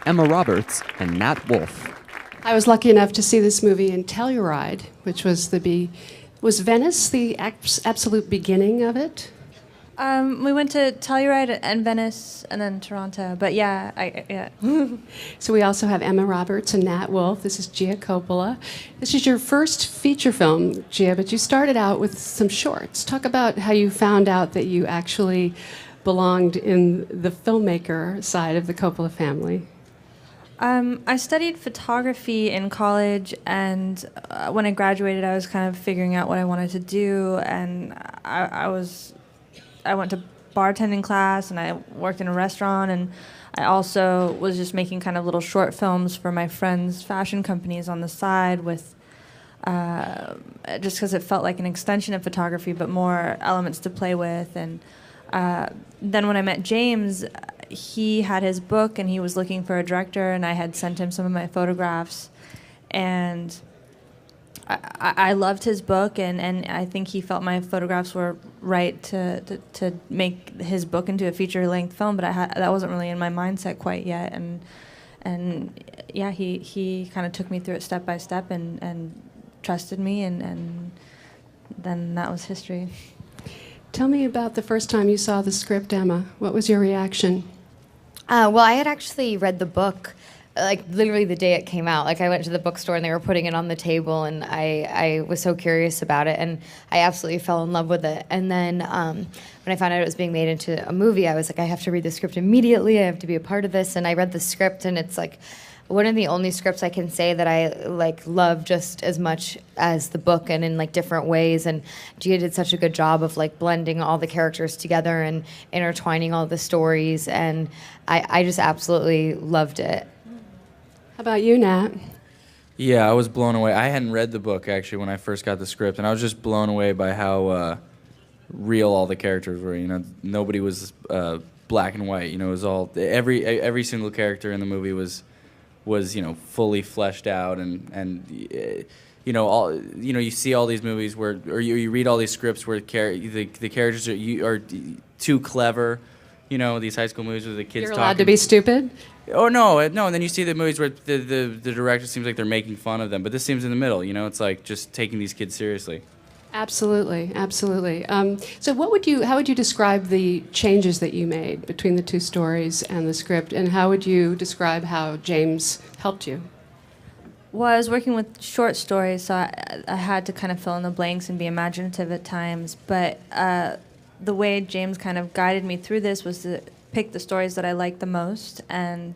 Emma Roberts, and Nat Wolff. I was lucky enough to see this movie in Telluride, which was was Venice the absolute beginning of it? We went to Telluride and Venice and then Toronto, but yeah. So we also have Emma Roberts and Nat Wolff. This is Gia Coppola. This is your first feature film, Gia, but you started out with some shorts. Talk about how you found out that you actually belonged in the filmmaker side of the Coppola family. I studied photography in college, and when I graduated, I was kind of figuring out what I wanted to do, and I went to bartending class, and I worked in a restaurant, and I also was just making kind of little short films for my friends' fashion companies on the side with, just because it felt like an extension of photography, but more elements to play with. And then when I met James, he had his book, and he was looking for a director, and I had sent him some of my photographs, and I loved his book, and I think he felt my photographs were right to make his book into a feature-length film, but that wasn't really in my mindset quite yet, and yeah, he kind of took me through it step by step and trusted me, and then that was history. Tell me about the first time you saw the script, Emma. What was your reaction? Well, I had actually read the book, like literally the day it came out. Like I went to the bookstore and they were putting it on the table, and I was so curious about it, and I absolutely fell in love with it. And then when I found out it was being made into a movie, I was like, I have to read the script immediately. I have to be a part of this. And I read the script, and it's like one of the only scripts I can say that I like love just as much as the book, and in like different ways. And Gia did such a good job of like blending all the characters together and intertwining all the stories, and I just absolutely loved it. How about you, Nat? Yeah, I was blown away. I hadn't read the book actually when I first got the script, and I was just blown away by how real all the characters were. You know, nobody was black and white. You know, it was all every single character in the movie was fully fleshed out, and you see all these movies where, or you read all these scripts where the characters are too clever. You know, these high school movies where the kids You're talking. allowed to be stupid? Oh no! And then you see the movies where the director seems like they're making fun of them, but this seems in the middle. You know, it's like just taking these kids seriously. Absolutely, absolutely. So how would you describe the changes that you made between the two stories and the script, and how would you describe how James helped you? Well, I was working with short stories, so I had to kind of fill in the blanks and be imaginative at times, but the way James kind of guided me through this was to pick the stories that I liked the most and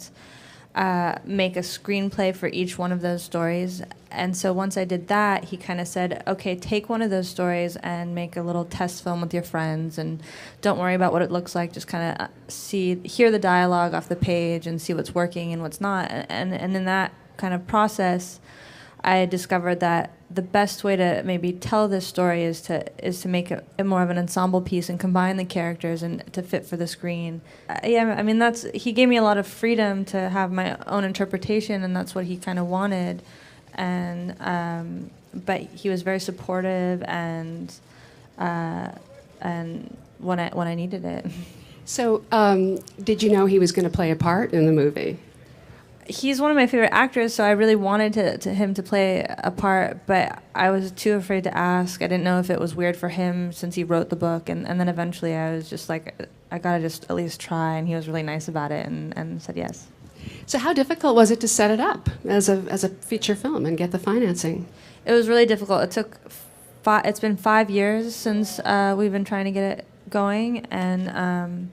make a screenplay for each one of those stories. And so once I did that, he kind of said, okay, take one of those stories and make a little test film with your friends, and don't worry about what it looks like, just kind of hear the dialogue off the page and see what's working and what's not. And in that kind of process, I discovered that the best way to maybe tell this story is to make it more of an ensemble piece and combine the characters and to fit for the screen. Yeah, I mean, he gave me a lot of freedom to have my own interpretation, and that's what he kind of wanted. And but he was very supportive and when I needed it. So, did you know he was going to play a part in the movie? He's one of my favorite actors, so I really wanted him to play a part, but I was too afraid to ask. I didn't know if it was weird for him since he wrote the book, and then eventually I was just like, I gotta just at least try, and he was really nice about it and said yes. So how difficult was it to set it up as a feature film and get the financing? It was really difficult. It's been 5 years since we've been trying to get it going, and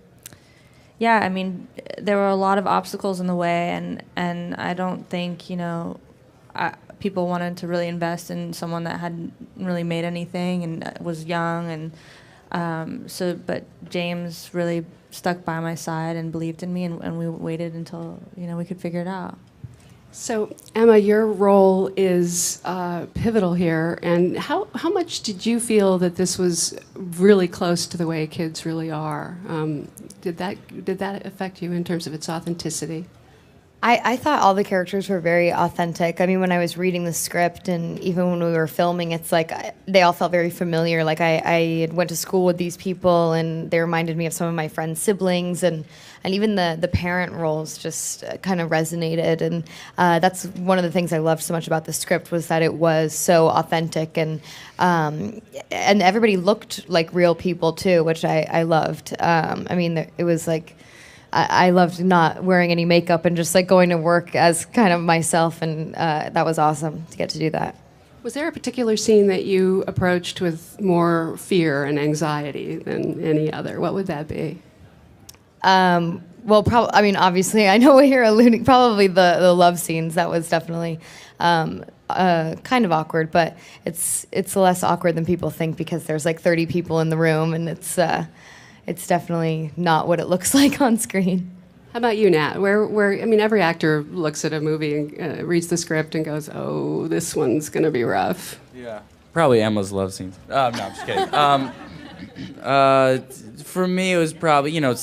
yeah, I mean, there were a lot of obstacles in the way, and I don't think, people wanted to really invest in someone that hadn't really made anything and was young, and but James really stuck by my side and believed in me, and we waited until, we could figure it out. So, Emma, your role is pivotal here, and how much did you feel that this was really close to the way kids really are? Did that affect you in terms of its authenticity? I thought all the characters were very authentic. I mean, when I was reading the script and even when we were filming, it's like they all felt very familiar. Like I went to school with these people and they reminded me of some of my friends' siblings, and even the parent roles just kind of resonated. And that's one of the things I loved so much about the script, was that it was so authentic, and everybody looked like real people too, which I loved. I mean, it was like, I loved not wearing any makeup and just like going to work as kind of myself, and that was awesome to get to do that. Was there a particular scene that you approached with more fear and anxiety than any other? What would that be? Well, I mean, obviously, I know what you're alluding. Probably the love scenes. That was definitely kind of awkward, but it's less awkward than people think, because there's like 30 people in the room, and it's definitely not what it looks like on screen. How about you, Nat? I mean, every actor looks at a movie and reads the script and goes, "Oh, this one's going to be rough." Yeah. Probably Emma's love scenes. No, I'm just kidding. For me, it was probably, yeah.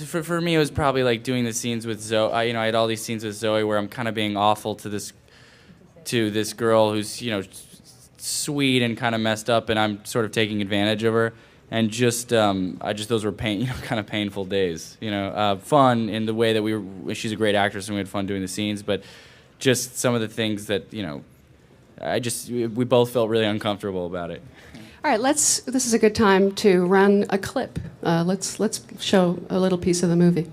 For me, it was probably like doing the scenes with Zoe. I had all these scenes with Zoe where I'm kind of being awful to this girl who's, sweet and kind of messed up, and I'm sort of taking advantage of her. And those were kind of painful days. Fun in the way that she's a great actress and we had fun doing the scenes, but just some of the things that, we both felt really uncomfortable about it. All right, this is a good time to run a clip. Let's show a little piece of the movie.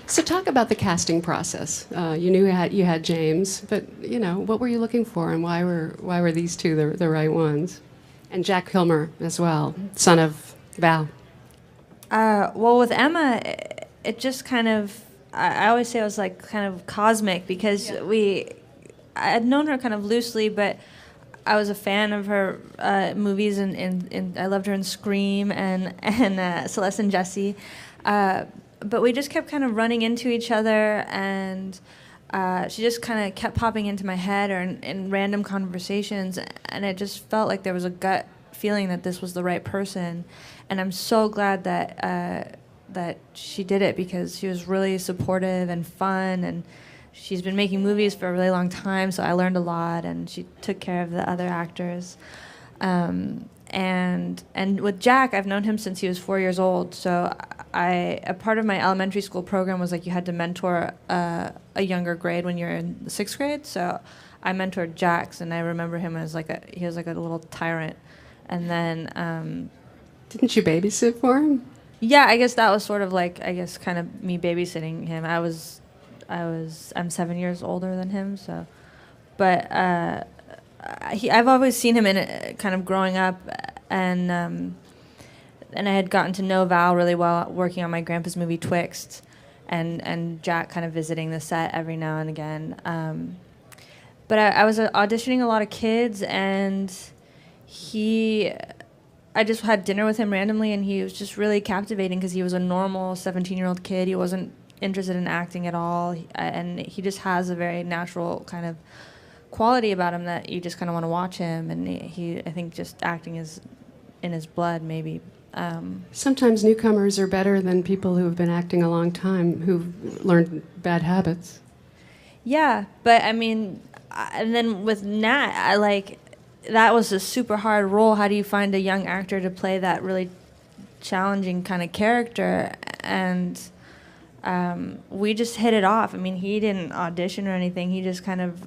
So talk about the casting process. You knew you had James, but what were you looking for, and why were these two the right ones? And Jack Kilmer as well, son of Val. Well, with Emma, it just kind of, I always say it was like kind of cosmic, because I had known her kind of loosely, but I was a fan of her movies, and I loved her in Scream and Celeste and Jesse. But we just kept kind of running into each other, and she just kind of kept popping into my head or in random conversations, and it just felt like there was a gut feeling that this was the right person. And I'm so glad that she did it, because she was really supportive and fun, and she's been making movies for a really long time, so I learned a lot, and she took care of the other actors. And with Jack, I've known him since he was 4 years old. So a part of my elementary school program was like you had to mentor a younger grade when you're in the 6th grade. So I mentored Jax, and I remember him as he was like a little tyrant. And then didn't you babysit for him? Yeah, I guess that was sort of like, kind of me babysitting him. I'm 7 years older than him, so, but I've always seen him in it, kind of growing up, and I had gotten to know Val really well working on my grandpa's movie Twixt, and Jack kind of visiting the set every now and again. But I was auditioning a lot of kids, and I just had dinner with him randomly, and he was just really captivating, because he was a normal 17-year-old kid. He wasn't interested in acting at all, and he just has a very natural kind of quality about him that you just kind of want to watch him, and I think just acting is in his blood, maybe. Sometimes newcomers are better than people who have been acting a long time, who've learned bad habits. Yeah, but I mean, and then with Nat, that was a super hard role. How do you find a young actor to play that really challenging kind of character? And we just hit it off. I mean, he didn't audition or anything. He just kind of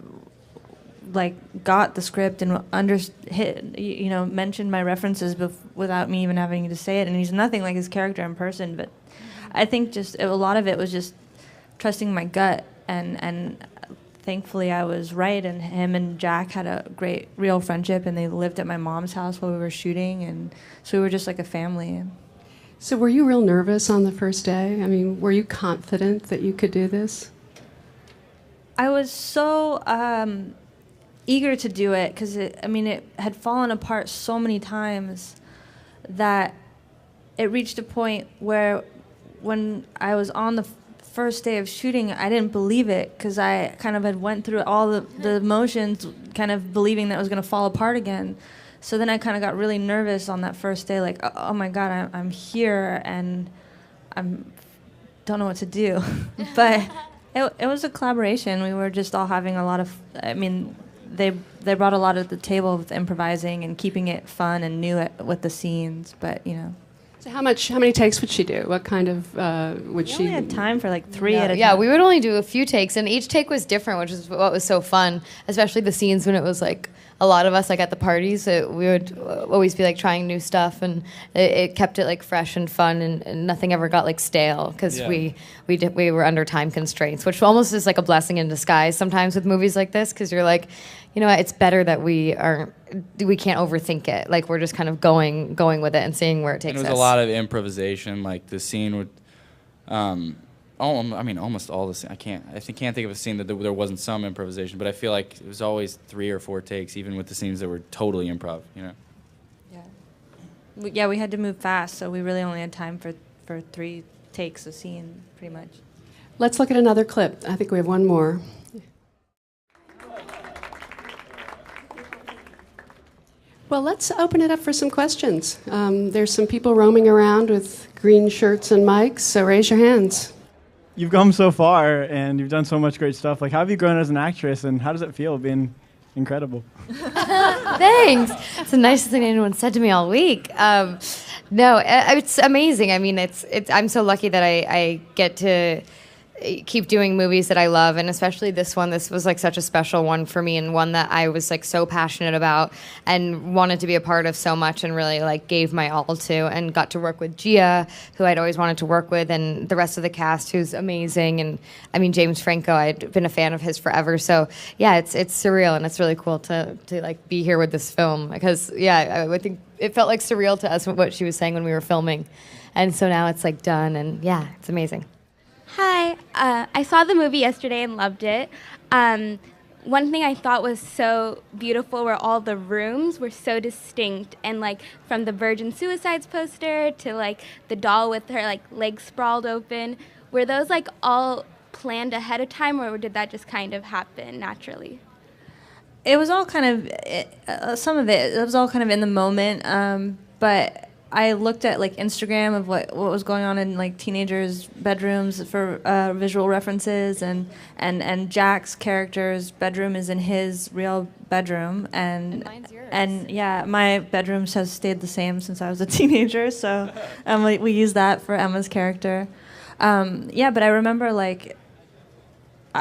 got the script and mentioned my references without me even having to say it. And he's nothing like his character in person. But I think just a lot of it was just trusting my gut, and thankfully I was right. And him and Jack had a great real friendship, and they lived at my mom's house while we were shooting, and so we were just like a family. So were you real nervous on the first day? I mean, were you confident that you could do this? I was so eager to do it, because it had fallen apart so many times that it reached a point where when I was on the first day of shooting, I didn't believe it, because I kind of had went through all the motions kind of believing that it was going to fall apart again. So then I kind of got really nervous on that first day, like, oh my God, I'm here and don't know what to do. But it was a collaboration. We were just all having a lot of, I mean, they brought a lot to the table with improvising and keeping it fun and new with the scenes, but you know. So how many takes would she do? What kind of would she? We only had time for like 3 at a time. Yeah, we would only do a few takes, and each take was different, which is what was so fun, especially the scenes when it was like a lot of us like at the parties. We would always be like trying new stuff, and it kept it like fresh and fun, and nothing ever got like stale because we were under time constraints, which almost is like a blessing in disguise sometimes with movies like this, because you're like, you know what, it's better that we can't overthink it. Like we're just kind of going with it and seeing where it takes us. And it was a lot of improvisation. Like the scene would, almost all the scene. I can't think of a scene that there wasn't some improvisation. But I feel like it was always 3 or 4 takes, even with the scenes that were totally improv. You know. Yeah, we had to move fast, so we really only had time for 3 takes a scene, pretty much. Let's look at another clip. I think we have one more. Well, let's open it up for some questions. There's some people roaming around with green shirts and mics, so raise your hands. You've come so far, and you've done so much great stuff. Like, how have you grown as an actress, and how does it feel being incredible? Thanks. It's the nicest thing anyone said to me all week. No, it's amazing. I mean, I'm so lucky that I get to keep doing movies that I love, and especially this one. This was like such a special one for me, and one that I was like so passionate about and wanted to be a part of so much, and really like gave my all to, and got to work with Gia, who I'd always wanted to work with, and the rest of the cast, who's amazing. And I mean, James Franco, I'd been a fan of his forever. So yeah, it's surreal, and it's really cool to like be here with this film, because yeah, I think it felt like surreal to us what she was saying when we were filming, and so now it's like done, and yeah, it's amazing. Hi, I saw the movie yesterday and loved it. One thing I thought was so beautiful were all the rooms were so distinct, and like from the Virgin Suicides poster to like the doll with her like legs sprawled open, were those like all planned ahead of time, or did that just kind of happen naturally? It was all kind of, some of it was all kind of in the moment, but I looked at like Instagram of what was going on in like teenagers' bedrooms for visual references, and Jack's character's bedroom is in his real bedroom, and mine's yours. And yeah, my bedroom has stayed the same since I was a teenager, so we use that for Emma's character. Yeah, but I remember like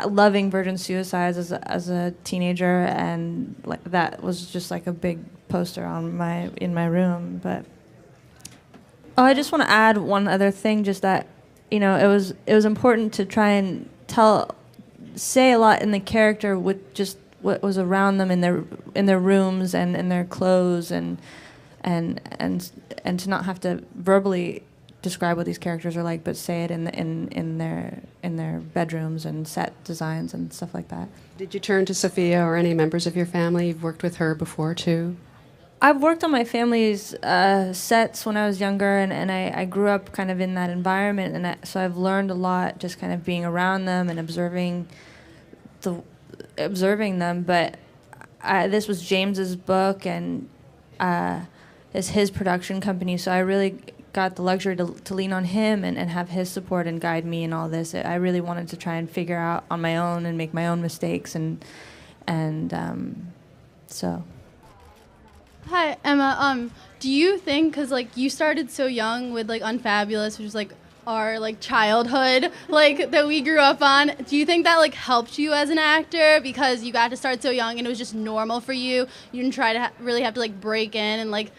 loving Virgin Suicides as a teenager, and like that was just like a big poster in my room, but. Oh, I just want to add one other thing, just that, you know, it was important to try and say a lot in the character with just what was around them in their rooms and in their clothes, and to not have to verbally describe what these characters are like, but say it in their bedrooms and set designs and stuff like that. Did you turn to Sophia or any members of your family? You've worked with her before too. I've worked on my family's sets when I was younger, and I grew up kind of in that environment, and so I've learned a lot just kind of being around them and observing them. But this was James's book, and it's his production company, so I really got the luxury to lean on him and have his support and guide me in all this. I really wanted to try and figure out on my own and make my own mistakes, and so. Hi, Emma. Do you think, because like you started so young with like Unfabulous, which is like our like childhood, like that we grew up on, do you think that like helped you as an actor because you got to start so young and it was just normal for you? You didn't try to really have to like break in and like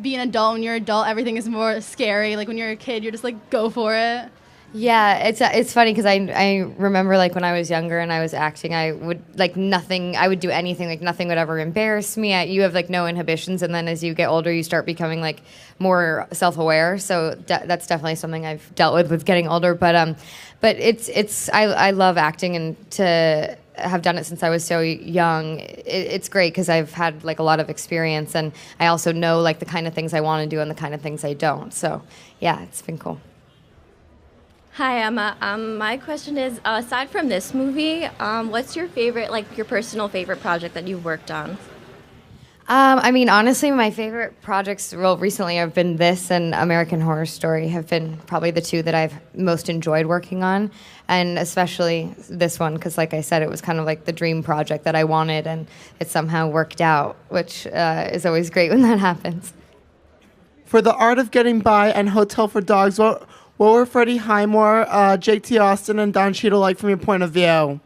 be an adult. When you're an adult, everything is more scary. Like when you're a kid, you're just like go for it. Yeah, it's funny because I remember like when I was younger and I was acting, I would like nothing. I would do anything, like nothing would ever embarrass me. You have like no inhibitions, and then as you get older, you start becoming like more self-aware. So that's definitely something I've dealt with getting older. But I love acting, and to have done it since I was so young, it's great because I've had like a lot of experience, and I also know like the kind of things I want to do and the kind of things I don't. So yeah, it's been cool. Hi, Emma. My question is, aside from this movie, what's your favorite, like your personal favorite project that you've worked on? I mean, honestly, my favorite projects, well, recently have been this and American Horror Story have been probably the two that I've most enjoyed working on, and especially this one because, like I said, it was kind of like the dream project that I wanted, and it somehow worked out, which is always great when that happens. For The Art of Getting By and Hotel for Dogs, what were Freddie Highmore, J.T. Austin, and Don Cheadle like from your point of view?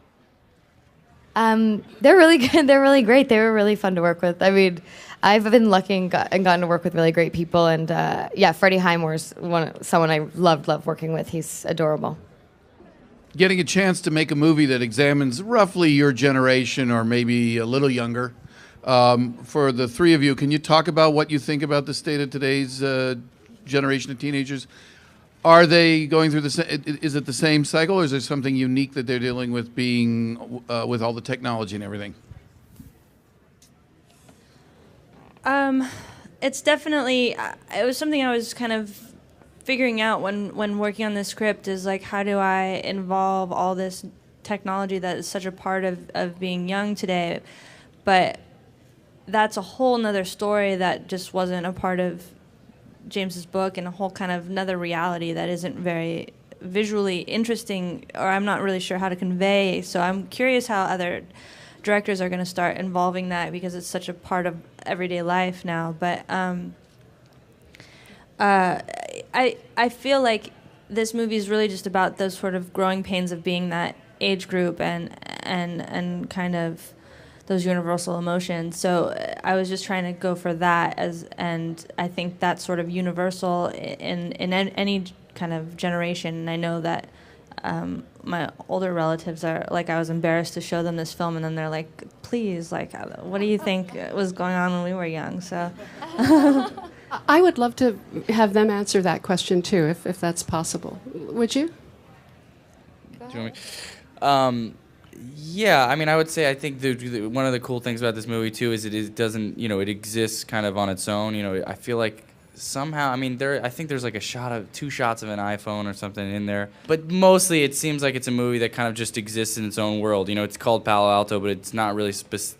They're really good. They're really great. They were really fun to work with. I mean, I've been lucky and gotten to work with really great people. And yeah, Freddie Highmore's someone I loved working with. He's adorable. Getting a chance to make a movie that examines roughly your generation or maybe a little younger. For the three of you, can you talk about what you think about the state of today's generation of teenagers? Are they going through is it the same cycle, or is there something unique that they're dealing with being with all the technology and everything? It's definitely, it was something I was kind of figuring out when working on this script is like, how do I involve all this technology that is such a part of being young today? But that's a whole nother story that just wasn't a part of James's book, and a whole kind of another reality that isn't very visually interesting, or I'm not really sure how to convey. So I'm curious how other directors are going to start involving that, because it's such a part of everyday life now. But I feel like this movie is really just about those sort of growing pains of being that age group and kind of those universal emotions. So I was just trying to go for that and I think that's sort of universal in any kind of generation. And I know that my older relatives are like, I was embarrassed to show them this film, and then they're like, please, like, what do you think was going on when we were young? So I would love to have them answer that question too, if that's possible. Would you? Do you want me? Yeah, I mean, I would say I think one of the cool things about this movie too is it doesn't, it exists kind of on its own. I feel like somehow, I mean, I think there's like two shots of an iPhone or something in there, but mostly it seems like it's a movie that kind of just exists in its own world. It's called Palo Alto, but it's not really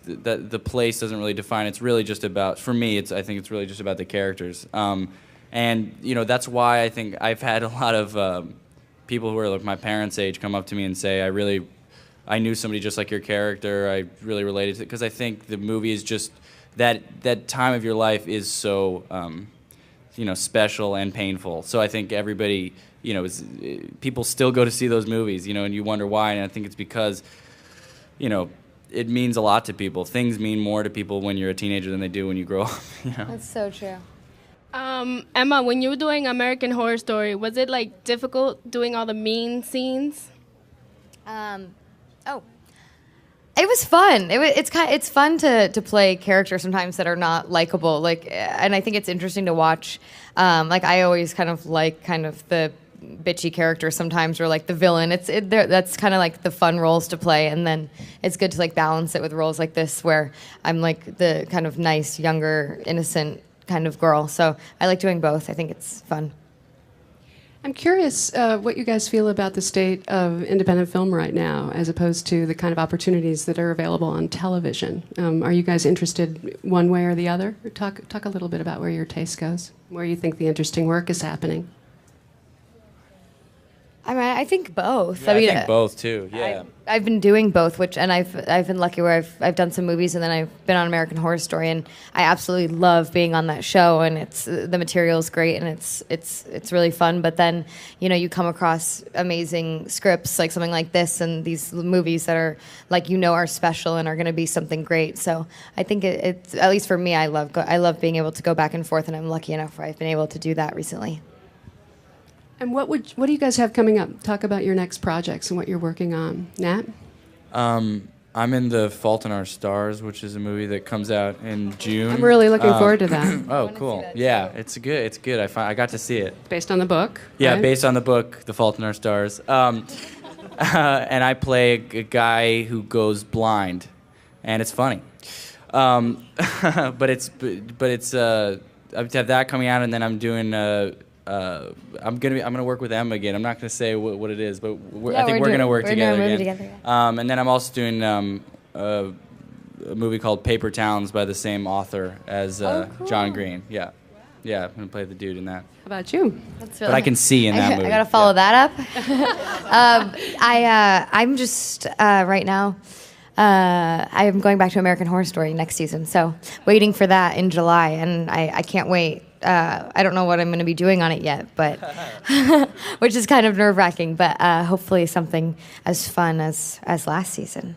the place doesn't really define. It's really just about, for me, I think it's really just about the characters. And that's why I think I've had a lot of people who are like my parents' age come up to me and say, I knew somebody just like your character. I really related to it, because I think the movie is just that time of your life is so special and painful. So I think everybody, people still go to see those movies, and you wonder why. And I think it's because, it means a lot to people. Things mean more to people when you're a teenager than they do when you grow up. That's so true. Emma, when you were doing American Horror Story, was it like difficult doing all the mean scenes? It was fun. It's fun to play characters sometimes that are not likable. And I think it's interesting to watch. I always kind of the bitchy characters sometimes, or like the villain. That's kind of like the fun roles to play, and then it's good to like balance it with roles like this where I'm like the kind of nice, younger, innocent kind of girl. So I like doing both. I think it's fun. I'm curious what you guys feel about the state of independent film right now, as opposed to the kind of opportunities that are available on television. Are you guys interested one way or the other? Talk a little bit about where your taste goes, where you think the interesting work is happening. I mean, I think both. Yeah, I think both too. Yeah, I've been doing both, and I've been lucky where I've done some movies, and then I've been on American Horror Story, and I absolutely love being on that show, and the material is great, and it's really fun. But then you come across amazing scripts like something like this, and these movies that are like are special and are going to be something great. So I think it's, at least for me, I love being able to go back and forth, and I'm lucky enough where I've been able to do that recently. And what do you guys have coming up? Talk about your next projects and what you're working on. Nat? I'm in The Fault in Our Stars, which is a movie that comes out in June. I'm really looking forward to that. Oh, cool. Yeah, it's good. I got to see it. Based on the book? Yeah, right? Based on the book, The Fault in Our Stars. And I play a guy who goes blind, and it's funny. But it's I have that coming out, and then I'm doing I'm gonna work with Emma again. I'm not gonna say what it is, but I think we're gonna work together again. And then I'm also doing a movie called Paper Towns by the same author as cool. John Green. Yeah. Yeah, I'm going to play the dude in that. How about you? That's But I can see in that movie. I gotta follow that up. I'm just right now. I'm going back to American Horror Story next season, so waiting for that in July, and I can't wait. I don't know what I'm going to be doing on it yet, but which is kind of nerve-wracking. But hopefully something as fun as last season.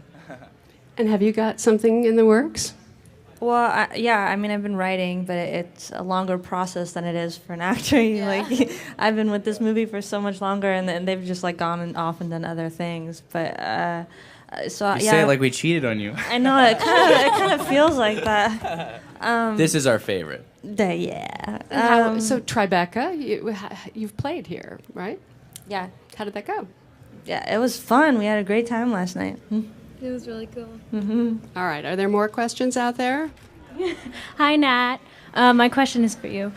And have you got something in the works? Well, yeah, I mean, I've been writing, but it's a longer process than it is for an actor. Like, I've been with this movie for so much longer, and they've just like gone and off and done other things. But so You yeah, say it like we cheated on you. I know it kind of feels like that. This is our favorite. Yeah. So Tribeca, you've played here, right? Yeah. How did that go? Yeah, it was fun. We had a great time last night. It was really cool. All right. Are there more questions out there? Hi, Nat. My question is for you.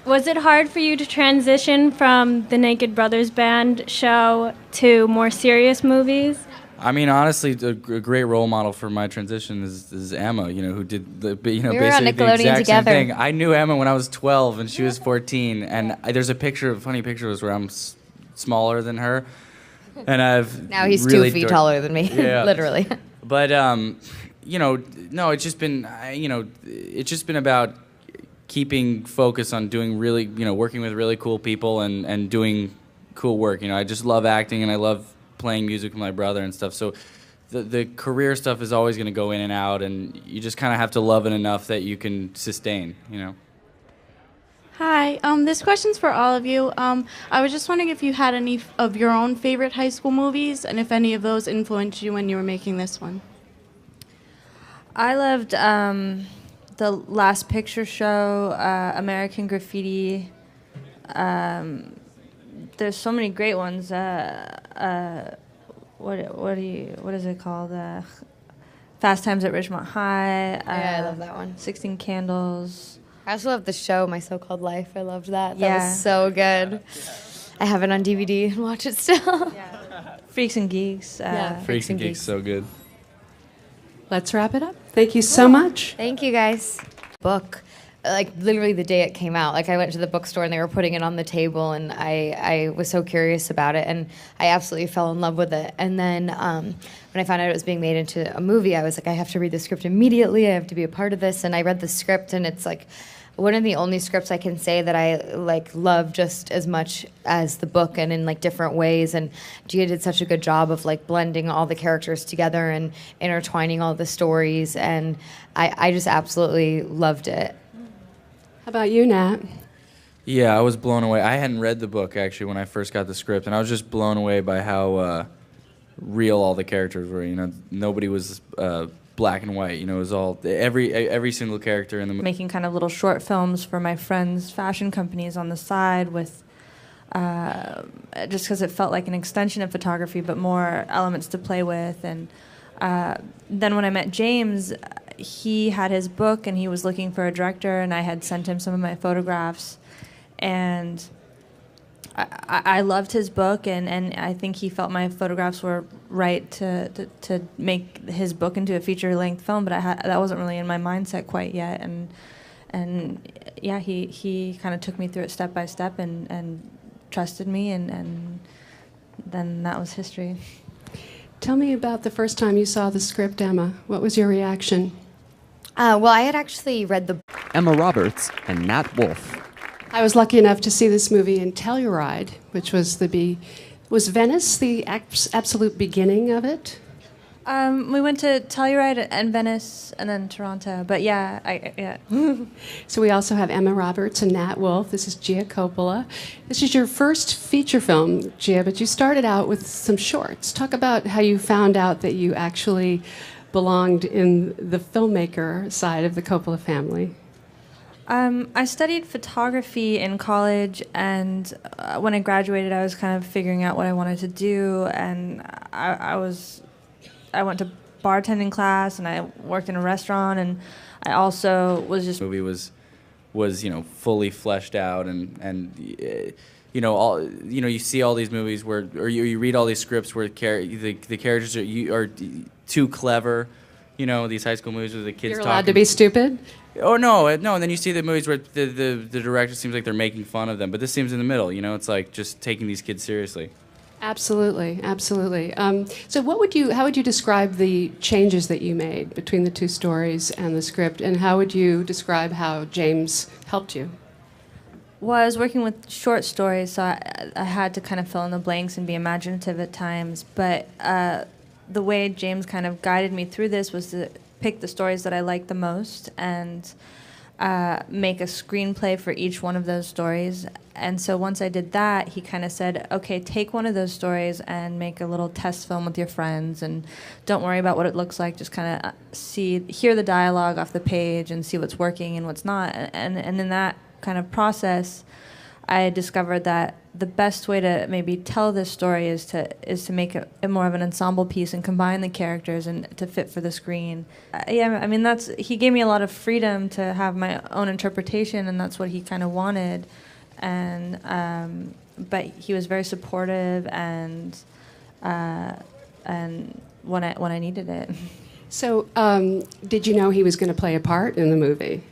Was it hard for you to transition from the Naked Brothers Band show to more serious movies? I mean, honestly, a great role model for my transition is Emma. Who did the We were on basically the Nickelodeon exact together. same thing. I knew Emma when I was 12 and she was 14, and there's a funny picture of us where I'm smaller than her, and I've Now he's really 2 feet taller than me, Yeah. literally. But no, it's just been it's just been about keeping focus on doing really working with really cool people and doing cool work. I just love acting and I love playing music with my brother and stuff. So the career stuff is always going to go in and out, and you just kind of have to love it enough that you can sustain. Hi, this question's for all of you. I was just wondering if you had any of your own favorite high school movies, and if any of those influenced you when you were making this one. I loved the Last Picture Show, American Graffiti. There's so many great ones. What is it called? Fast Times at Ridgemont High. Yeah, I love that one. 16 Candles. I also love the show, My So-Called Life. I loved that. That Yeah. was so good. I have it on DVD and watch it still. Freaks and Geeks. Freaks and Geeks, so good. Let's wrap it up. Thank you so much. Thank you, guys. Book. Like, literally the day it came out. Like, I went to the bookstore and they were putting it on the table, and I was so curious about it, and I absolutely fell in love with it. And then when I found out it was being made into a movie, I was like, I have to read the script immediately. I have to be a part of this. And I read the script, and it's like one of the only scripts I can say that I love just as much as the book, and in different ways. And Gia did such a good job of blending all the characters together and intertwining all the stories, and I just absolutely loved it. How about you, Nat? Yeah, I was blown away. I hadn't read the book actually when I first got the script, and I was just blown away by how real all the characters were. Nobody was black and white. It was all every single character in the movie. Making kind of little short films for my friends' fashion companies on the side with just because it felt like an extension of photography, but more elements to play with. And then when I met James, he had his book and he was looking for a director, and I had sent him some of my photographs, and I loved his book, and I think he felt my photographs were right to make his book into a feature-length film, but that wasn't really in my mindset quite yet, and yeah, he kind of took me through it step by step and trusted me, and then that was history. Tell me about the first time you saw the script, Emma. What was your reaction? Well, I had actually read the Emma Roberts and Nat Wolff. I was lucky enough to see this movie in Telluride, which was was Venice the absolute beginning of it? We went to Telluride and Venice and then Toronto, but yeah. So we also have Emma Roberts and Nat Wolff. This is Gia Coppola. This is your first feature film, Gia, but you started out with some shorts. Talk about how you found out that you actually belonged in the filmmaker side of the Coppola family. I studied photography in college, and when I graduated, I was kind of figuring out what I wanted to do, and I went to bartending class, and I worked in a restaurant, and I also was just... The movie was fully fleshed out, and you see all these movies where, or you read all these scripts where the characters are too clever, You know, these high school movies where the kids You're talking. allowed to be stupid? Oh, no, no. And then you see the movies where the director seems like they're making fun of them. But this seems in the middle, you know? It's like just taking these kids seriously. Absolutely, absolutely. So how would you describe the changes that you made between the two stories and the script, and how would you describe how James helped you? Well, I was working with short stories, so I had to kind of fill in the blanks and be imaginative at times. But the way James kind of guided me through this was to pick the stories that I liked the most and make a screenplay for each one of those stories. And so once I did that, he kind of said, okay, take one of those stories and make a little test film with your friends, and don't worry about what it looks like. Just kind of hear the dialogue off the page and see what's working and what's not. And in that kind of process, I discovered that the best way to maybe tell this story is to make it more of an ensemble piece and combine the characters and to fit for the screen. Yeah, I mean, he gave me a lot of freedom to have my own interpretation, and that's what he kind of wanted. And but he was very supportive and when I needed it. So, did you know he was going to play a part in the movie?